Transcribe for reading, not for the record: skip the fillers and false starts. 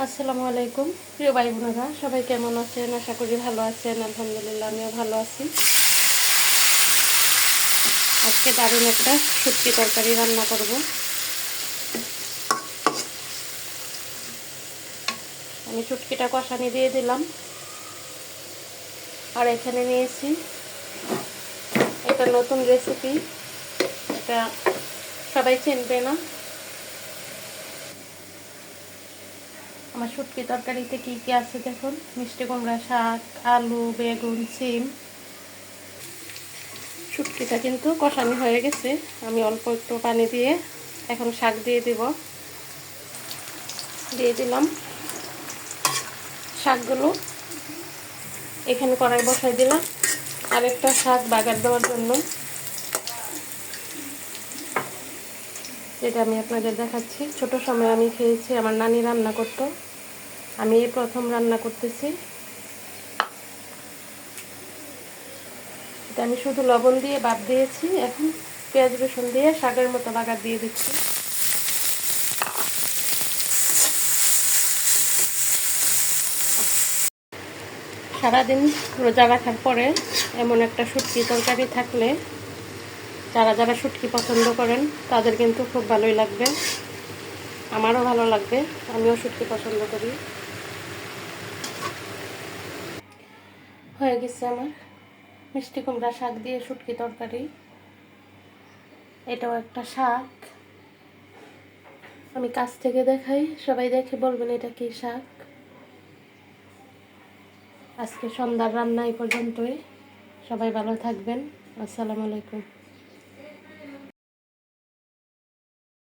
আসসালামু আলাইকুম প্রিয় ভাই বোনেরা, সবাই কেমন আছেন? আশা করি ভালো আছেন। আলহামদুলিল্লাহ, আমিও ভালো আছি। আজকে দারুণ একটা শুটকি তরকারি রান্না করব। আমি শুটকিটা কষানি দিয়ে দিলাম। আর এখানে নিয়েছি, এটা নতুন রেসিপি, এটা সবাই চিনবে না। আমার শুটকি তরকারিতে কি কি আছে দেখুন: মিষ্টি কুমড়া শাক, আলু, বেগুন, সিম। শুটকিটা কিন্তু কষানি হয়ে গেছে। আমি অল্প একটু পানি দিয়ে এখন শাক দিয়ে দিলাম। শাকগুলো এখানে কড়াই বসাই দিলাম আরেকটা শাক বাগার দেওয়ার জন্য, যেটা আমি আপনাদের দেখাচ্ছি। ছোট সময় আমি খেয়েছি, আমার নানি রান্না করতো, আমি এই প্রথম রান্না করতেছি। এটা আমি শুধু লবণ দিয়ে বাদ দিয়েছি। এখন পেঁয়াজ রসুন দিয়ে শাকের মতো বাগার দিয়ে দিচ্ছি। সারাদিন রোজা রাখার পরে এমন একটা শুটকি তরকারি থাকলে যারা যারা শুটকি পছন্দ করেন তাদের কিন্তু খুব ভালোই লাগবে। আমারও ভালো লাগবে, আমিও শুটকি পছন্দ করি। হয়ে গেছে আমার মিষ্টি কুমড়া শাক দিয়ে শুটকি তরকারি। এটাও একটা শাক। আমি কাছ থেকে দেখাই, সবাই দেখে বলবেন এটা কি শাক। আজকে সন্ধ্যার রান্না এই পর্যন্তই। সবাই ভালো থাকবেন। আসসালামু আলাইকুম।